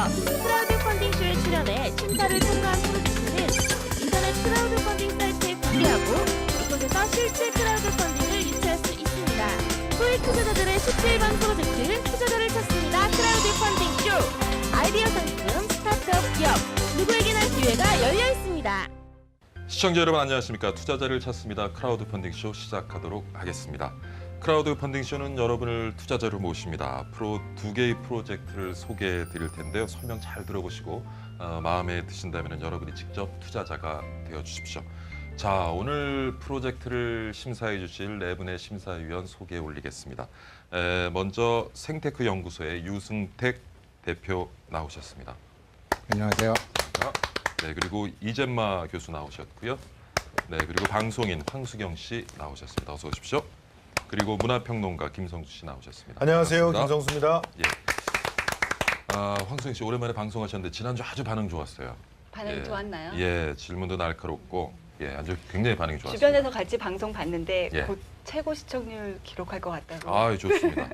크라우드 펀딩 쇼에 출연해 심사를 통과한 프로젝트는 인터넷 크라우드 펀딩 사이트에 공개하고 이곳에서 실제 크라우드 펀딩을 유치할 수 있습니다. 소액 투자자들의 17번 프로젝트 투자자를 찾습니다. 크라우드 펀딩 쇼. 아이디어 상품, 스타트업 기업, 누구에게나 기회가 열려 있습니다. 시청자 여러분 안녕하십니까? 투자자를 찾습니다. 크라우드 펀딩 쇼 시작하도록 하겠습니다. 크라우드 펀딩 쇼는 여러분을 투자자로 모십니다. 앞으로 2개의 프로젝트를 소개해 드릴 텐데요. 설명 잘 들어보시고 마음에 드신다면 여러분이 직접 투자자가 되어 주십시오. 자, 오늘 프로젝트를 심사해 주실 4분의 심사위원 소개해 올리겠습니다. 먼저 생테크 연구소의 유승택 대표 나오셨습니다. 안녕하세요. 네, 그리고 이젠마 교수 나오셨고요. 네, 그리고 방송인 황수경 씨 나오셨습니다. 어서 오십시오. 그리고 문화평론가 김성수 씨 나오셨습니다. 안녕하세요. 반갑습니다. 김성수입니다. 예. 황수경 씨 오랜만에 방송하셨는데 지난주 아주 반응 좋았어요. 반응이 좋았나요? 예, 질문도 날카롭고 아주 굉장히 반응이 좋았어요. 주변에서 같이 방송 봤는데 예. 곧 최고 시청률 기록할 것 같다고. 아, 좋습니다.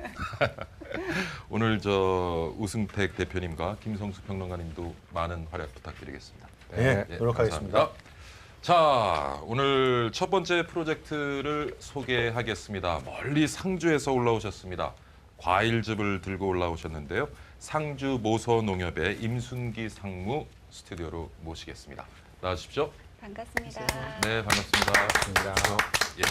오늘 우승택 대표님과 김성수 평론가님도 많은 활약 부탁드리겠습니다. 네, 노력하겠습니다. 감사합니다. 자, 오늘 첫 번째 프로젝트를 소개하겠습니다. 멀리 상주에서 올라오셨습니다. 과일즙을 들고 올라오셨는데요. 상주 모서농협의 임순기 상무 스튜디오로 모시겠습니다. 나와주십시오. 반갑습니다. 네, 반갑습니다. 예.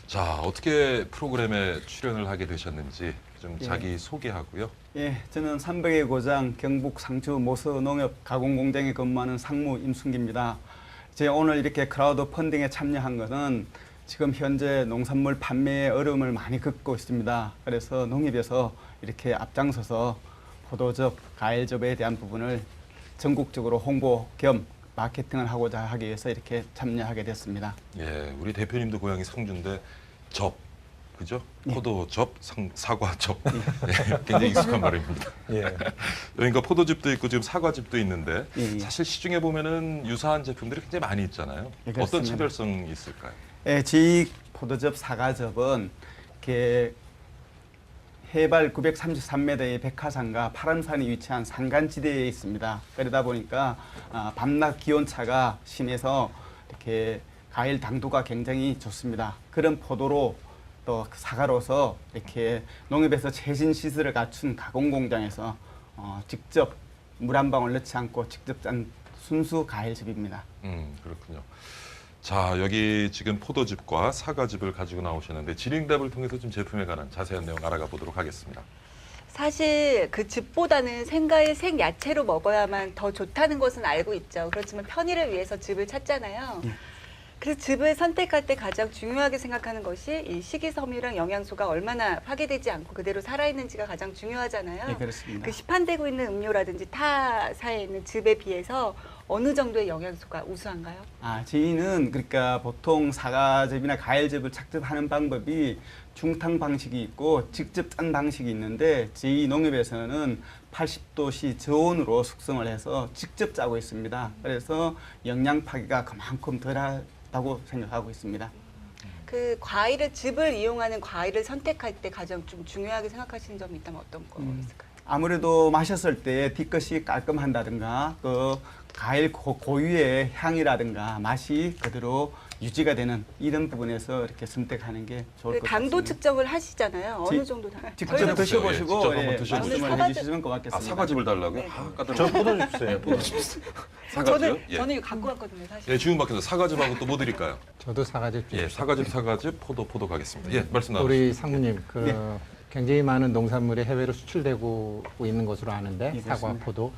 자, 어떻게 프로그램에 출연을 하게 되셨는지 좀 자기 소개하고요. 예, 저는 삼백의 고장 경북 상주 모서농협 가공공장에 근무하는 상무 임순기입니다. 제가 오늘 이렇게 크라우드 펀딩에 참여한 것은 지금 현재 농산물 판매의 어려움을 많이 겪고 있습니다. 그래서 농협에서 이렇게 앞장서서 포도즙, 과일즙에 대한 부분을 전국적으로 홍보 겸 마케팅을 하고자 하기 위해서 이렇게 참여하게 됐습니다. 예, 우리 대표님도 고향이 상주인데 그죠? 포도즙, 사과즙. 예, 굉장히 익숙한 발음입니다. 예. 그러니까 포도즙도 있고 지금 사과즙도 있는데 예. 사실 시중에 보면은 유사한 제품들이 굉장히 많이 있잖아요. 예, 어떤 그렇습니다. 차별성이 있을까요? 예, 저희 포도즙, 사과즙은 이렇게 해발 933m의 백화산과 파란산이 위치한 산간지대에 있습니다. 그러다 보니까 밤낮 기온차가 심해서 이렇게 과일 당도가 굉장히 좋습니다. 그런 포도로 또 사과로서 이렇게 농협에서 최신 시설을 갖춘 가공 공장에서 직접 물 한 방울 넣지 않고 직접 짠 순수 과일즙입니다. 그렇군요. 자, 여기 지금 포도즙과 사과즙을 가지고 나오셨는데 질의응답을 통해서 좀 제품에 관한 자세한 내용 알아가 보도록 하겠습니다. 사실 그 즙보다는 생과일, 생야채로 먹어야만 더 좋다는 것은 알고 있죠. 그렇지만 편의를 위해서 즙을 찾잖아요. 그래서 즙을 선택할 때 가장 중요하게 생각하는 것이 이 식이섬유랑 영양소가 얼마나 파괴되지 않고 그대로 살아있는지가 가장 중요하잖아요. 네, 그렇습니다. 그 시판되고 있는 음료라든지 타사에 있는 즙에 비해서 어느 정도의 영양소가 우수한가요? 저희는 그러니까 보통 사과즙이나 과일즙을 착즙하는 방법이 중탕 방식이 있고 직접 짠 방식이 있는데 저희 농협에서는 80도씨 저온으로 숙성을 해서 직접 짜고 있습니다. 그래서 영양 파괴가 그만큼 덜하다고 생각하고 있습니다. 그 과일을 즙을 이용하는 과일을 선택할 때 가장 좀 중요하게 생각하시는 점이 있다면 어떤 거 있을까요? 아무래도 마셨을 때 뒤끝이 깔끔한다든가 그 과일 고유의 향이라든가 맛이 그대로 유지가 되는 이런 부분에서 이렇게 선택하는 게 좋을 것 같습니다. 당도 측정을 하시잖아요. 어느 정도 직접 저희는 드셔보시고 직접 한번 드셔보시고. 말씀을 해주시면 고맙겠습니다. 아, 사과즙을 달라고요? 네. 저 포도즙 주세요. 사과즙? 저는 이거 갖고 왔거든요, 사실. 예, 주문 받겠습니다. 사과즙하고 또 뭐 드릴까요? 저도 사과즙 예, 사과즙, 포도 가겠습니다. 예, 말씀 나누시죠. 우리 상무님, 굉장히 많은 농산물이 해외로 수출되고 있는 것으로 아는데 예, 사과, 그렇습니다. 포도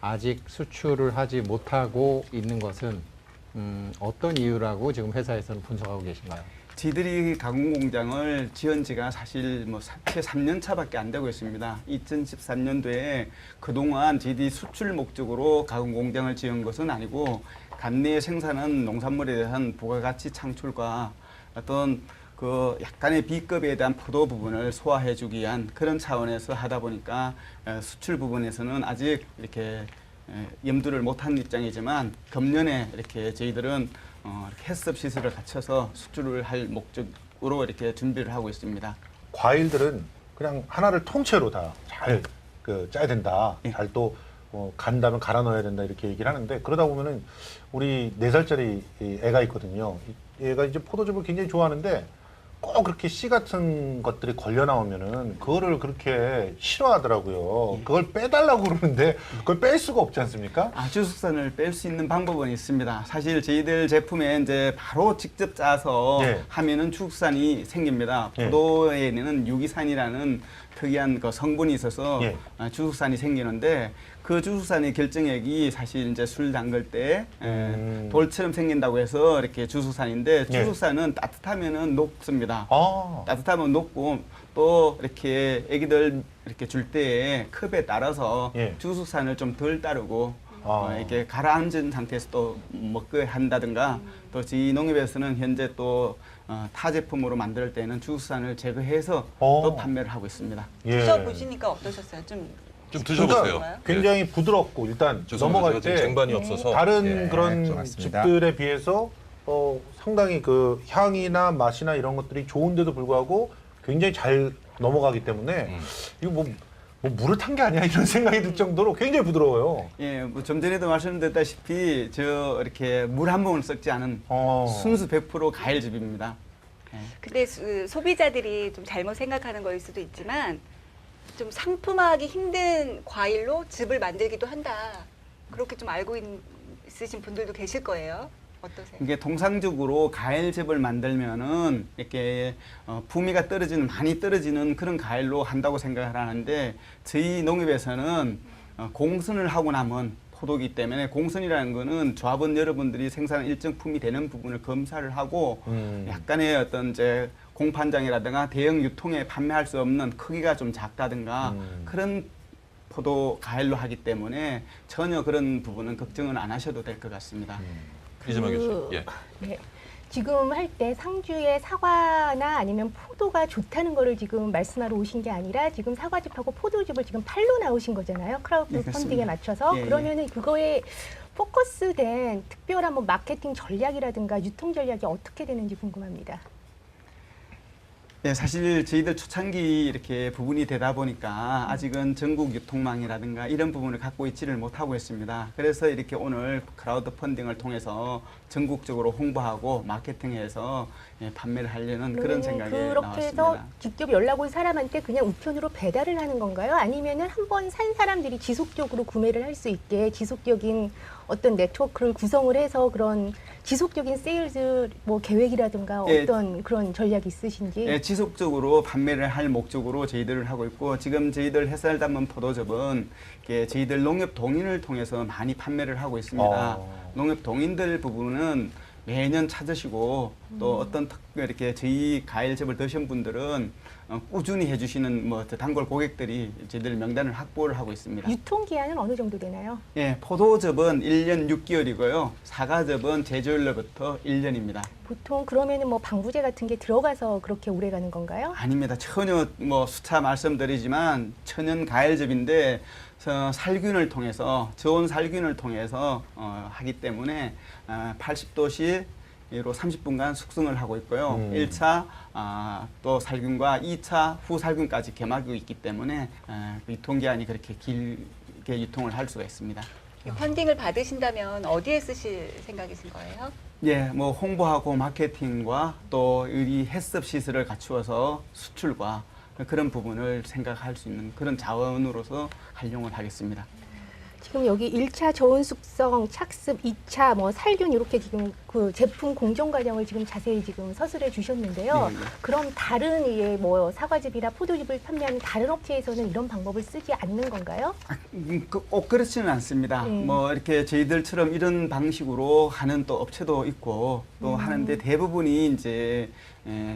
아직 수출을 하지 못하고 있는 것은 어떤 이유라고 지금 회사에서는 분석하고 계신가요? 저희들이 가공 공장을 지은 지가 사실 채 3년 차밖에 안 되고 있습니다. 2013년도에 그동안 저희들이 수출 목적으로 가공 공장을 지은 것은 아니고 관내에 생산한 농산물에 대한 부가가치 창출과 어떤 그 약간의 B급에 대한 포도 부분을 소화해주기 위한 그런 차원에서 하다 보니까 수출 부분에서는 아직 이렇게 염두를 못한 입장이지만 금년에 이렇게 저희들은 이렇게 해썹 시설을 갖춰서 수출을 할 목적으로 이렇게 준비를 하고 있습니다. 과일들은 그냥 하나를 통째로 다 잘 짜야 된다. 예. 잘 또 간다면 갈아 넣어야 된다 이렇게 얘기를 하는데 그러다 보면은 우리 4살짜리 애가 있거든요. 얘가 이제 포도즙을 굉장히 좋아하는데 꼭 그렇게 씨 같은 것들이 걸려 나오면은 그거를 그렇게 싫어하더라고요. 그걸 빼달라고 그러는데 그걸 뺄 수가 없지 않습니까? 주숙산을 뺄 수 있는 방법은 있습니다. 사실 저희들 제품에 이제 바로 직접 짜서 예. 하면은 주숙산이 생깁니다. 예. 포도에는 유기산이라는 특이한 그 성분이 있어서 예. 주숙산이 생기는데 그 주숙산의 결정액이 사실 이제 술 담글 때 돌처럼 생긴다고 해서 이렇게 주숙산인데 예. 주숙산은 따뜻하면은 녹습니다. 아, 따뜻하면 녹고 또 이렇게 애기들 이렇게 줄 때에 컵에 따라서 예. 주숙산을 좀 덜 따르고 아. 이렇게 가라앉은 상태에서 또 먹게 한다든가 또 저희 농협에서는 현재 또 타 제품으로 만들 때는 주숙산을 제거해서 또 판매를 하고 있습니다. 예. 드셔보시니까 어떠셨어요? 좀 드셔보세요. 그러니까 굉장히 부드럽고 일단 죄송합니다. 넘어갈 제가 지금 때 쟁반이 없어서 다른 예, 그런 고맙습니다. 즙들에 비해서 상당히 그 향이나 맛이나 이런 것들이 좋은데도 불구하고 굉장히 잘 넘어가기 때문에 이거 뭐 물을 탄 게 아니야 이런 생각이 들 정도로 굉장히 부드러워요. 예, 뭐 좀 전에도 말씀드렸다시피 저 이렇게 물 한 모금 섞지 않은 순수 100% 가일즙입니다. 근데 소비자들이 좀 잘못 생각하는 거일 수도 있지만 좀 상품화하기 힘든 과일로 즙을 만들기도 한다. 그렇게 좀 알고 있으신 분들도 계실 거예요. 어떠세요? 이게 통상적으로 가일즙을 만들면은 이렇게 풍미가 많이 떨어지는 그런 가일로 한다고 생각을 하는데 저희 농협에서는 공선을 하고 남은 포도기 때문에 공선이라는 거는 조합원 여러분들이 생산한 일정 품이 되는 부분을 검사를 하고 약간의 어떤 이제 공판장이라든가 대형 유통에 판매할 수 없는 크기가 좀 작다든가 그런 포도 가일로 하기 때문에 전혀 그런 부분은 걱정은 안 하셔도 될 것 같습니다. 이재명 교수. 예. 네. 지금 할 때 상주의 사과나 아니면 포도가 좋다는 거를 지금 말씀하러 오신 게 아니라 지금 사과즙하고 포도즙을 지금 팔로 나오신 거잖아요. 크라우드 네, 펀딩에 그렇습니다. 맞춰서. 예, 예. 그러면은 그거에 포커스된 특별한 뭐 마케팅 전략이라든가 유통 전략이 어떻게 되는지 궁금합니다. 네, 사실 저희들 초창기 이렇게 부분이 되다 보니까 아직은 전국 유통망이라든가 이런 부분을 갖고 있지를 못하고 있습니다. 그래서 이렇게 오늘 크라우드 펀딩을 통해서 전국적으로 홍보하고 마케팅해서 판매를 하려는 그런 생각이 그렇게 나왔습니다. 해서 직접 연락 온 사람한테 그냥 우편으로 배달을 하는 건가요? 아니면은 한 번 산 사람들이 지속적으로 구매를 할 수 있게 지속적인 어떤 네트워크를 구성을 해서 그런 지속적인 세일즈 뭐 계획이라든가 예. 어떤 그런 전략이 있으신지? 예, 지속적으로 판매를 할 목적으로 저희들을 하고 있고 지금 저희들 햇살 담은 포도즙은 이렇게 저희들 농협 동인을 통해서 많이 판매를 하고 있습니다. 농협 동인들 부분은 매년 찾으시고 또 어떤 이렇게 저희 가일즙을 드신 분들은 꾸준히 해주시는 뭐 단골 고객들이 저희들 명단을 확보를 하고 있습니다. 유통기한은 어느 정도 되나요? 예, 포도즙은 1년 6개월이고요. 사과즙은 제조일로부터 1년입니다. 보통 그러면은 뭐 방부제 같은 게 들어가서 그렇게 오래 가는 건가요? 아닙니다. 전혀 뭐 수차 말씀드리지만 천연 가일즙인데 살균을 통해서 저온 살균을 통해서 하기 때문에 80도씨 로 30분간 숙성을 하고 있고요. 1차 또 살균과 2차 후 살균까지 겸하고 있기 때문에 유통기한이 그렇게 길게 유통을 할 수가 있습니다. 펀딩을 받으신다면 어디에 쓰실 생각이신 거예요? 예, 뭐 홍보하고 마케팅과 또 우리 해썹 시설을 갖추어서 수출과 그런 부분을 생각할 수 있는 그런 자원으로서 활용을 하겠습니다. 지금 여기 1차 저온 숙성, 착습, 2차 뭐 살균 이렇게 지금 그 제품 공정 과정을 지금 자세히 지금 서술해 주셨는데요. 네, 네. 그럼 다른 뭐 사과즙이나 포도즙을 판매하는 다른 업체에서는 이런 방법을 쓰지 않는 건가요? 꼭 그렇지는 않습니다. 뭐 이렇게 저희들처럼 이런 방식으로 하는 또 업체도 있고 또 하는데 대부분이 이제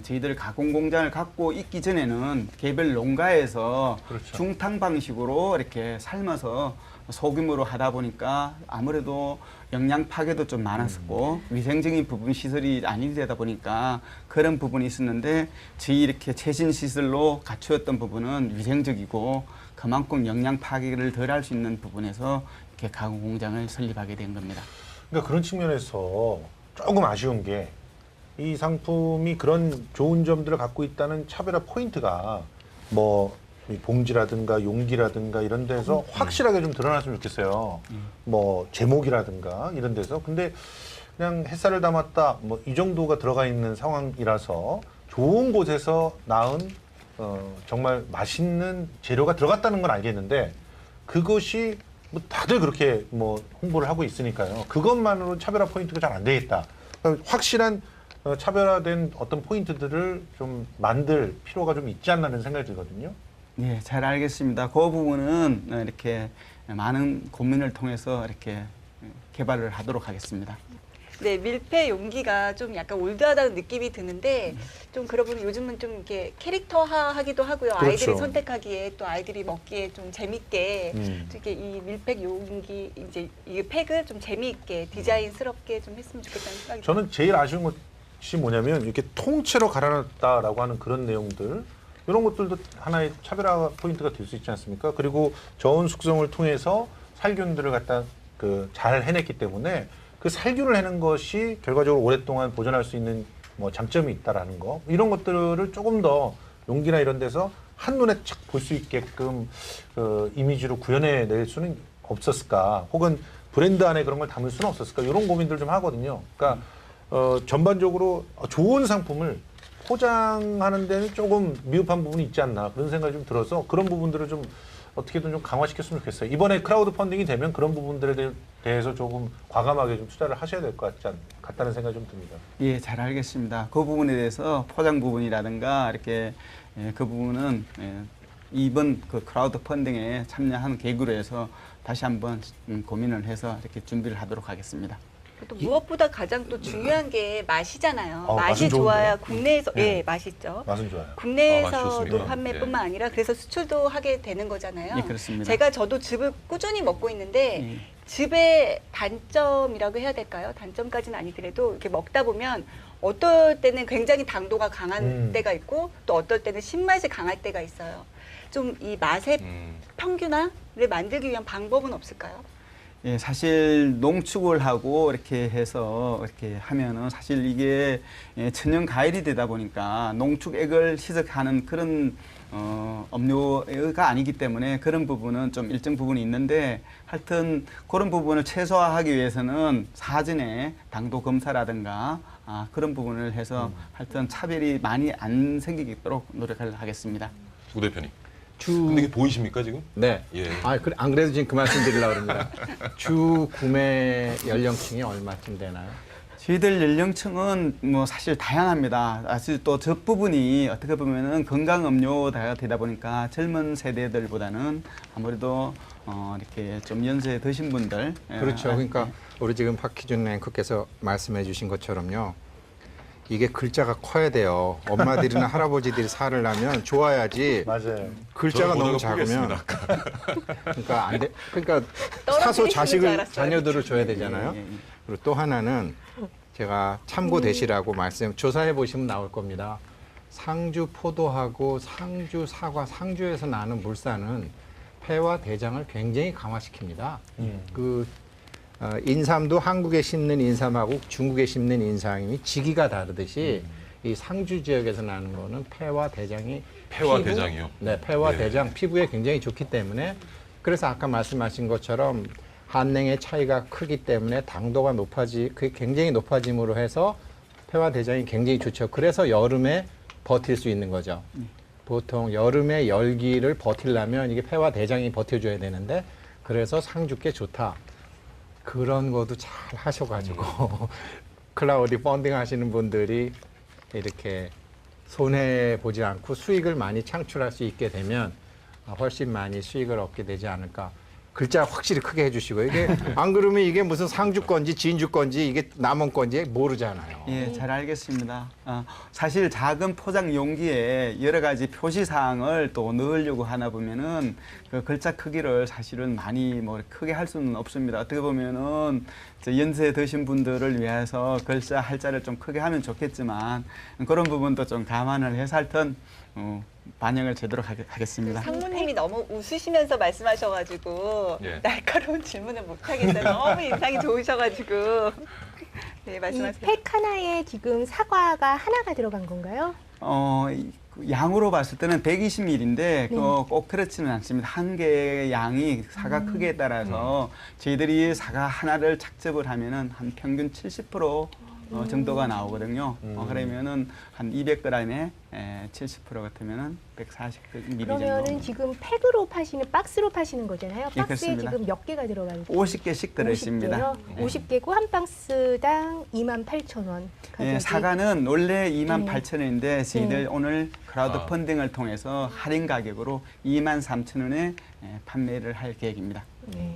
저희들 가공 공장을 갖고 있기 전에는 개별 농가에서 그렇죠. 중탕 방식으로 이렇게 삶아서 소규모로 하다 보니까 아무래도 영양 파괴도 좀 많았었고 위생적인 부분 시설이 아니 되다 보니까 그런 부분이 있었는데 저희 이렇게 최신 시설로 갖추었던 부분은 위생적이고 그만큼 영양 파괴를 덜 할 수 있는 부분에서 이렇게 가공 공장을 설립하게 된 겁니다. 그러니까 그런 측면에서 조금 아쉬운 게 이 상품이 그런 좋은 점들을 갖고 있다는 차별화 포인트가 뭐 이 봉지라든가 용기라든가 이런 데서 확실하게 좀 드러났으면 좋겠어요. 뭐 제목이라든가 이런 데서. 근데 그냥 햇살을 담았다 뭐 이 정도가 들어가 있는 상황이라서 좋은 곳에서 낳은 정말 맛있는 재료가 들어갔다는 건 알겠는데 그것이 뭐 다들 그렇게 뭐 홍보를 하고 있으니까요. 그것만으로 차별화 포인트가 잘 안 되겠다. 그러니까 확실한 차별화된 어떤 포인트들을 좀 만들 필요가 좀 있지 않나는 생각이 들거든요. 예, 잘 알겠습니다. 그 부분은 이렇게 많은 고민을 통해서 이렇게 개발을 하도록 하겠습니다. 네, 밀폐 용기가 좀 약간 올드하다는 느낌이 드는데 좀 그러고 요즘은 좀 이렇게 캐릭터화하기도 하고요. 그렇죠. 아이들이 선택하기에 또 아이들이 먹기에 좀 재밌게 이렇게 이 밀폐 용기 이제 이 팩을 좀 재미있게 디자인스럽게 좀 했으면 좋겠다는 생각이 저는 제일 아쉬운 것이 뭐냐면 이렇게 통째로 갈아놨다라고 하는 그런 내용들 이런 것들도 하나의 차별화 포인트가 될 수 있지 않습니까? 그리고 저온 숙성을 통해서 살균들을 갖다 잘 해냈기 때문에 그 살균을 해낸 것이 결과적으로 오랫동안 보존할 수 있는 뭐 장점이 있다라는 거 이런 것들을 조금 더 용기나 이런 데서 한눈에 착 볼 수 있게끔 이미지로 구현해낼 수는 없었을까? 혹은 브랜드 안에 그런 걸 담을 수는 없었을까? 이런 고민들 좀 하거든요. 그러니까 전반적으로 좋은 상품을 포장하는 데는 조금 미흡한 부분이 있지 않나 그런 생각이 좀 들어서 그런 부분들을 좀 어떻게든 좀 강화시켰으면 좋겠어요. 이번에 크라우드 펀딩이 되면 그런 부분들에 대해서 조금 과감하게 좀 투자를 하셔야 될 것 같다는 생각이 좀 듭니다. 예, 잘 알겠습니다. 그 부분에 대해서 포장 부분이라든가 이렇게 그 부분은 이번 그 크라우드 펀딩에 참여하는 계기로 해서 다시 한번 고민을 해서 이렇게 준비를 하도록 하겠습니다. 또 무엇보다 가장 또 중요한 게 맛이잖아요. 맛은 맛이 좋은데요? 좋아야 국내에서 네. 예, 맛있죠. 맛은 좋아요. 맛이 국내에서도 좋습니까? 판매뿐만 아니라 그래서 수출도 하게 되는 거잖아요. 예, 그렇습니다. 제가 저도 즙을 꾸준히 먹고 있는데 예. 즙의 단점이라고 해야 될까요? 단점까지는 아니더라도 이렇게 먹다 보면 어떨 때는 굉장히 당도가 강한 때가 있고 또 어떨 때는 신맛이 강할 때가 있어요. 좀 이 맛의 평균화를 만들기 위한 방법은 없을까요? 예, 사실 농축을 하고 이렇게 해서 이렇게 하면은 사실 이게 천연 과일이 되다 보니까 농축액을 희석하는 그런 음료가 아니기 때문에 그런 부분은 좀 일정 부분이 있는데 하여튼 그런 부분을 최소화하기 위해서는 사전에 당도 검사라든가 그런 부분을 해서 하여튼 차별이 많이 안 생기도록 노력을 하겠습니다. 우 대표님. 근데 이게 보이십니까 지금? 네. 예. 안 그래도 지금 그 말씀 드리려고 합니다. 주 구매 연령층이 얼마쯤 되나요? 저희들 연령층은 뭐 사실 다양합니다. 사실 또 저 부분이 어떻게 보면은 건강 음료가 되다 보니까 젊은 세대들보다는 아무래도 이렇게 좀 연세 드신 분들. 그렇죠. 그러니까 우리 지금 박희준 앵커께서 말씀해 주신 것처럼요. 이게 글자가 커야 돼요. 엄마들이나 할아버지들이 살을 나면 좋아야지. 맞아요. 글자가 저는 너무 보다가 작으면 포기했습니다. 그러니까 안 돼. 그러니까 떨어뜨리시는 사소 줄 자식을 알았어요. 자녀들을 줘야 되잖아요. 예, 예, 예. 그리고 또 하나는 제가 참고되시라고 말씀 조사해 보시면 나올 겁니다. 상주 포도하고 상주 사과, 상주에서 나는 물산은 폐와 대장을 굉장히 강화시킵니다. 인삼도 한국에 심는 인삼하고 중국에 심는 인삼이 지기가 다르듯이 이 상주 지역에서 나는 거는 폐와 대장이 폐와 대장이요? 네, 폐와 네. 대장 피부에 굉장히 좋기 때문에 그래서 아까 말씀하신 것처럼 한냉의 차이가 크기 때문에 당도가 그게 굉장히 높아짐으로 해서 폐와 대장이 굉장히 좋죠. 그래서 여름에 버틸 수 있는 거죠. 보통 여름에 열기를 버틸려면 이게 폐와 대장이 버텨줘야 되는데 그래서 상주께 좋다. 그런 것도 잘 하셔가지고 클라우드 펀딩 하시는 분들이 이렇게 손해 보지 않고 수익을 많이 창출할 수 있게 되면 훨씬 많이 수익을 얻게 되지 않을까. 글자 확실히 크게 해주시고 이게 안 그러면 이게 무슨 상주 건지 진주 건지 이게 남원 건지 모르잖아요. 예, 잘 알겠습니다. 사실 작은 포장 용기에 여러 가지 표시 사항을 또 넣으려고 하나 보면은 그 글자 크기를 사실은 많이 뭐 크게 할 수는 없습니다. 어떻게 보면은 연세 드신 분들을 위해서 글자 할자를 좀 크게 하면 좋겠지만 그런 부분도 좀 감안을 해서 하여튼 반영을 제대로 하겠습니다. 상무님이 너무 웃으시면서 말씀하셔가지고 예. 날카로운 질문을 못 하겠어요. 너무 인상이 좋으셔가지고. 네, 이 말씀하세요. 팩 하나에 지금 사과가 하나가 들어간 건가요? 그 양으로 봤을 때는 120ml인데 네. 꼭 그렇지는 않습니다. 한 개의 양이 사과 크기에 따라서 저희들이 사과 하나를 착즙을 하면은 한 평균 70% 정도가 나오거든요. 그러면은 한 200g에 70% 같으면은 140ml 그러면은 정도. 지금 팩으로 파시는 박스로 파시는 거잖아요. 예, 박스에 그렇습니다. 지금 몇 개가 들어가는 거예요? 50개씩 들어 있습니다. 50개고 한 박스당 28,000원 가격이. 예, 사과는 원래 네. 28,000원인데 저희들 네. 오늘 크라우드 아. 펀딩을 통해서 할인 가격으로 23,000원에 판매를 할 계획입니다. 네.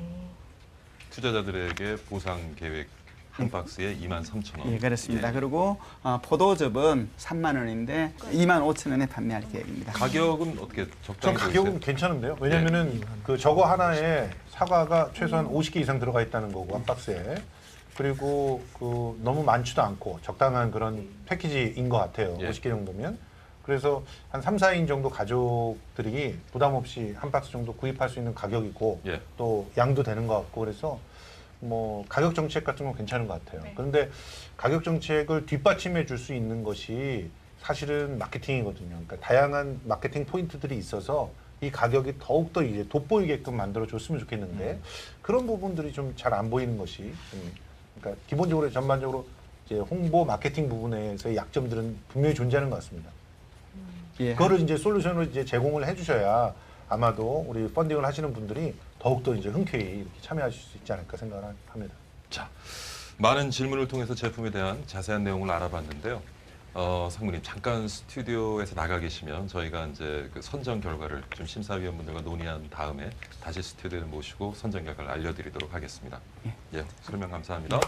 투자자들에게 보상 계획 한 박스에 23,000원. 예, 그렇습니다. 예. 그리고 포도즙은 3만 원인데 25,000원에 판매할 계획입니다. 가격은 어떻게 전 적당히 가격은 보이세요? 괜찮은데요. 왜냐면은 그 저거 하나에 사과가 최소한 50개 이상 들어가 있다는 거고 한 박스에. 그리고 그 너무 많지도 않고 적당한 그런 패키지인 것 같아요. 예. 50개 정도면. 그래서 한 3, 4인 정도 가족들이 부담 없이 한 박스 정도 구입할 수 있는 가격이고 예. 또 양도 되는 것 같고 그래서 뭐 가격 정책 같은 건 괜찮은 것 같아요. 네. 그런데 가격 정책을 뒷받침해 줄 수 있는 것이 사실은 마케팅이거든요. 그러니까 다양한 마케팅 포인트들이 있어서 이 가격이 더욱더 이제 돋보이게끔 만들어 줬으면 좋겠는데 그런 부분들이 좀 잘 안 보이는 것이 그러니까 기본적으로 전반적으로 이제 홍보 마케팅 부분에서의 약점들은 분명히 존재하는 것 같습니다. 예, 그거를 이제 솔루션을 이제 제공을 해주셔야 아마도 우리 펀딩을 하시는 분들이 더욱더 이제 흔쾌히 이렇게 참여하실 수 있지 않을까 생각을 합니다. 자, 많은 질문을 통해서 제품에 대한 자세한 내용을 알아봤는데요. 상무님 잠깐 스튜디오에서 나가 계시면 저희가 이제 그 선정 결과를 좀 심사위원분들과 논의한 다음에 다시 스튜디오에 모시고 선정 결과를 알려드리도록 하겠습니다. 예, 설명 감사합니다.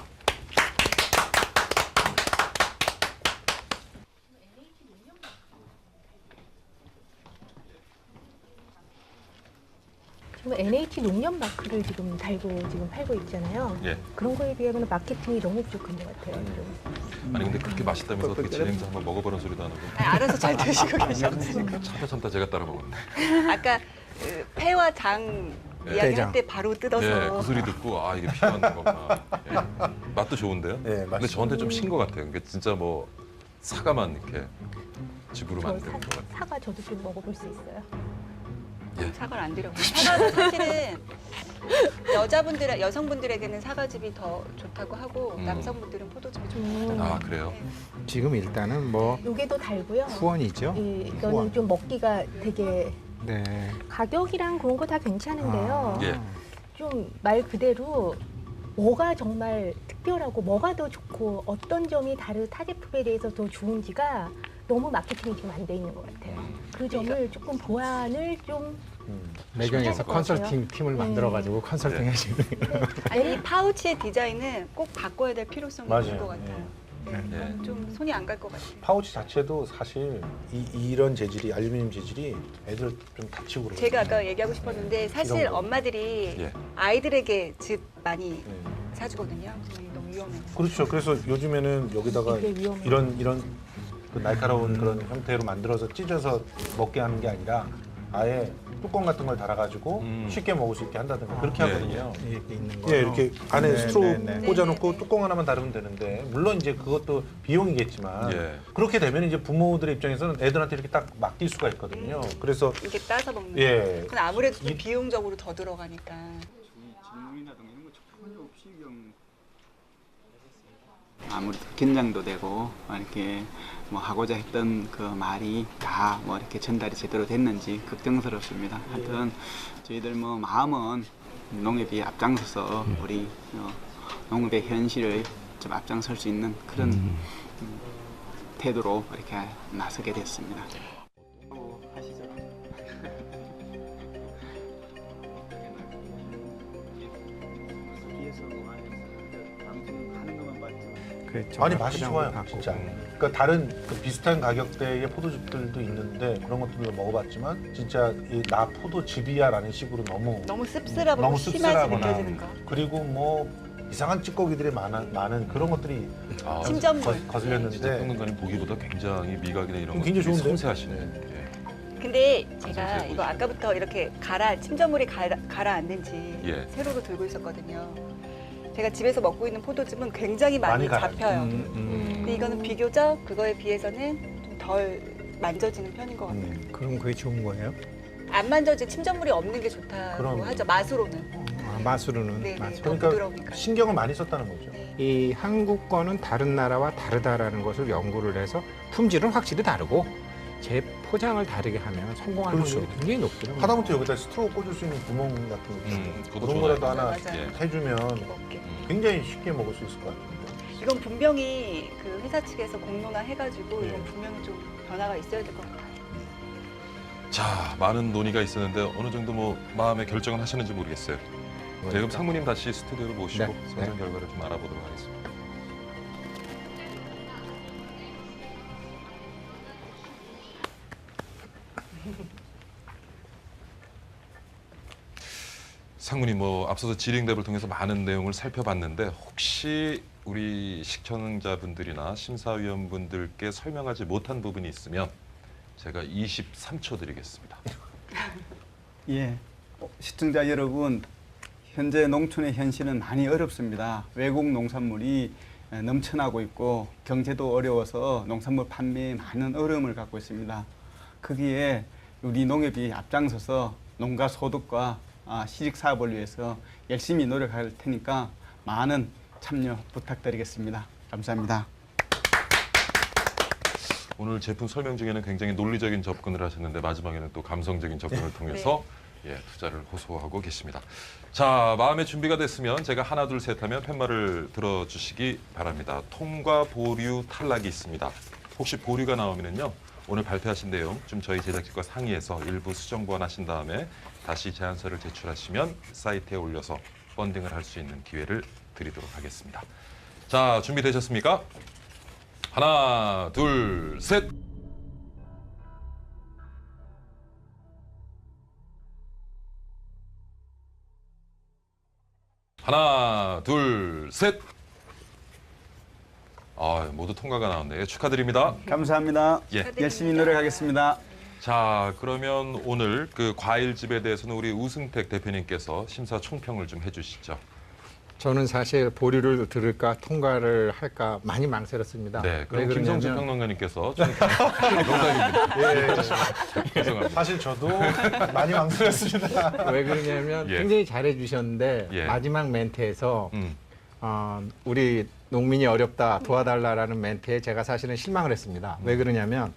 지금 NH 농협 마크를 지금 달고 지금 팔고 있잖아요. 예. 그런 거에 비하면 마케팅이 너무 부족한 것 같아요. 좀. 아니 근데 그렇게 맛있다면서 어떻게 진행자 한번 먹어보는 소리도 안 하고 알아서 잘 드시고 계셔가지고. 참다 제가 따라 먹었네. 아까 그 폐와 장 이야기할 대장. 때 바로 뜯어서. 예, 그 소리 듣고 아 이게 필요한 거구나. 예. 맛도 좋은데요. 네, 근데 맛있어요. 저한테 좀 신 것 같아요. 그게 진짜 뭐 사과만 이렇게 즙으로 저 만든 것 같아요. 사과 저도 좀 먹어볼 수 있어요. 사과를 안 드려고. 사과는 사실은 여성분들에게는 사과즙이 더 좋다고 하고 남성분들은 포도즙이 좋다고. 아 그래요? 지금 일단은 뭐 요게 더 달고요. 후원이죠. 예, 이거는 후원. 좀 먹기가 되게 네. 가격이랑 그런 거 다 괜찮은데요. 아. 예. 좀 말 그대로 뭐가 정말 특별하고 뭐가 더 좋고 어떤 점이 다른 타 제품에 대해서 더 좋은지가 너무 마케팅이 지금 안 돼 있는 것 같아요. 그 점을 조금 보완을 좀 매경에서 것 컨설팅 팀을 네. 만들어가지고 컨설팅 네. 하시는 아니 이 파우치의 디자인은 꼭 바꿔야 될 필요성이 있는 맞아요. 것 같아요. 예. 네. 좀 손이 안 갈 것 같아요. 파우치 자체도 사실 이런 재질이 알루미늄 재질이 애들 좀 다치고 그러거든요. 제가 아까 얘기하고 싶었는데 사실 이런 거. 엄마들이 예. 아이들에게 즙 많이 네. 사주거든요. 너무 위험해요. 그렇죠. 그래서 요즘에는 여기다가 이게 위험해요. 이런 그 날카로운 그런 형태로 만들어서 찢어서 먹게 하는 게 아니라 아예 뚜껑 같은 걸 달아가지고 쉽게 먹을 수 있게 한다든가 그렇게 네, 하거든요. 이렇게 있는 거. 예, 이렇게 안에 네, 스트로 네, 네. 꽂아놓고 네, 네. 뚜껑 하나만 달으면 되는데 물론 이제 그것도 비용이겠지만 예. 그렇게 되면 이제 부모들의 입장에서는 애들한테 이렇게 딱 맡길 수가 있거든요. 그래서 이게 따서 먹는 거. 예, 그건 아무래도 좀 비용적으로 더 들어가니까. 질문이라든가 이런 거 전혀 없이 그냥 아무래도 긴장도 되고 이렇게 뭐 하고자 했던 그 말이 다 뭐 이렇게 전달이 제대로 됐는지 걱정스럽습니다. 하여튼 저희들 뭐 마음은 농협이 앞장서서 우리 농업의 현실을 좀 앞장설 수 있는 그런 태도로 이렇게 나서게 됐습니다. 하시죠. 그렇죠. 아니 맛이 포장도 좋아요, 바꾸고. 진짜. 그러니까 다른 그 비슷한 가격대의 포도즙들도 있는데 그런 것들도 먹어봤지만 진짜 나 포도즙이야라는 식으로 너무 씁쓸하고 너무 심하게 씁쓸하거나 느껴지는 거. 그리고 뭐 이상한 찌꺼기들이 많은 그런 것들이 아, 침전물. 진짜 거슬렸는데 평론가님 보기보다 굉장히 미각이나 이런 거 굉장히 좋은데? 섬세하시네. 네. 예. 근데 제가 감사해요, 이거 아까부터 이렇게 침전물이 가라앉는지 예. 세로로 들고 있었거든요. 제가 집에서 먹고 있는 포도즙은 굉장히 많이 많이 가라앉죠. 잡혀요. 근데 이거는 비교적 그거에 비해서는 좀 덜 만져지는 편인 것 같아요. 그럼 그게 좋은 거예요? 안 만져진 침전물이 없는 게 좋다고 그럼요. 하죠. 맛으로는. 맛으로는. 네, 네. 맛으로. 더 그러니까 부드러우니까. 신경을 많이 썼다는 거죠. 네. 이 한국 거는 다른 나라와 다르다라는 것을 연구를 해서 품질은 확실히 다르고 제 포장을 다르게 하면 성공할 그렇죠. 확률이 굉장히 높더라고요. 하다못해 여기다 스트로 꽂을 수 있는 구멍 같은 거 그것도 그런 거라도 좋아요. 하나 맞아요. 예. 해주면 먹게. 굉장히 쉽게 먹을 수 있을 것 같은데. 이건 분명히 그 회사 측에서 공론화 해가지고 네. 이건 분명히 좀 변화가 있어야 될 것 같아요. 자, 많은 논의가 있었는데 어느 정도 뭐 마음의 결정을 하셨는지 모르겠어요. 네, 그럼 상무님 다시 스튜디오로 모시고 네, 선정 네. 결과를 좀 알아보도록 하겠습니다. 상무님 뭐 앞서서 질의응답을 통해서 많은 내용을 살펴봤는데 혹시 우리 시청자분들이나 심사위원분들께 설명하지 못한 부분이 있으면 제가 23초 드리겠습니다. 예, 시청자 여러분, 현재 농촌의 현실은 많이 어렵습니다. 외국 농산물이 넘쳐나고 있고 경제도 어려워서 농산물 판매에 많은 어려움을 갖고 있습니다. 거기에 우리 농협이 앞장서서 농가 소득과 시직 사업을 위해서 열심히 노력할 테니까 많은 참여 부탁드리겠습니다. 감사합니다. 오늘 제품 설명 중에는 굉장히 논리적인 접근을 하셨는데 마지막에는 또 감성적인 접근을 통해서 투자를 호소하고 계십니다. 자, 마음의 준비가 됐으면 제가 하나 둘 셋 하면 팻말을 들어주시기 바랍니다. 통과 보류 탈락이 있습니다. 혹시 보류가 나오면요 오늘 발표하신 내용 좀 저희 제작진과 상의해서 일부 수정 보완하신 다음에 다시 제안서를 제출하시면 사이트에 올려서 펀딩을 할 수 있는 기회를 드리도록 하겠습니다. 자, 준비되셨습니까? 하나, 둘, 셋. 하나, 둘, 셋. 모두 통과가 나왔네요. 축하드립니다. 감사합니다. 예. 열심히 노력하겠습니다. 자, 그러면 오늘 그 과일집에 대해서는 우리 우승택 대표님께서 심사 총평을 좀 해주시죠. 저는 사실 보류를 들을까 통과를 할까 많이 망설였습니다. 네, 그럼 왜 김성주 그러냐면 평론가님께서 농담입니다. 죄송합니다. 사실 저도 많이 망설였습니다. 왜 그러냐면 예. 굉장히 잘해 주셨는데 예. 마지막 멘트에서 음, 우리 농민이 어렵다 도와달라라는 멘트에 제가 사실은 실망을 했습니다. 왜 그러냐면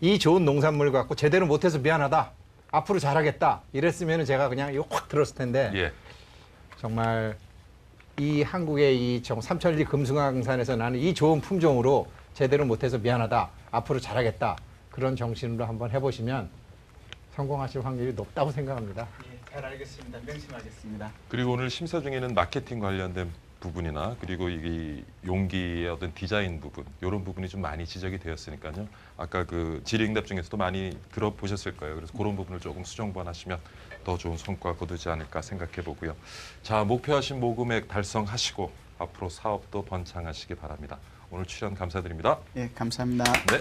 이 좋은 농산물 갖고 제대로 못해서 미안하다. 앞으로 잘하겠다. 이랬으면 제가 그냥 이거 확 들었을 텐데 예. 정말 이 한국의 이 삼천리 금수강산에서 나는 이 좋은 품종으로 제대로 못해서 미안하다. 앞으로 잘하겠다. 그런 정신으로 한번 해보시면 성공하실 확률이 높다고 생각합니다. 예, 잘 알겠습니다. 명심하겠습니다. 그리고 오늘 심사 중에는 마케팅 관련된 부분이나 그리고 이 용기의 어떤 디자인 부분 이런 부분이 좀 많이 지적이 되었으니까요. 아까 그 질의응답 중에서도 많이 들어보셨을 거예요. 그래서 그런 부분을 조금 수정 보완하시면 더 좋은 성과 거두지 않을까 생각해 보고요. 자, 목표하신 모금액 달성하시고 앞으로 사업도 번창하시기 바랍니다. 오늘 출연 감사드립니다. 예, 감사합니다. 네.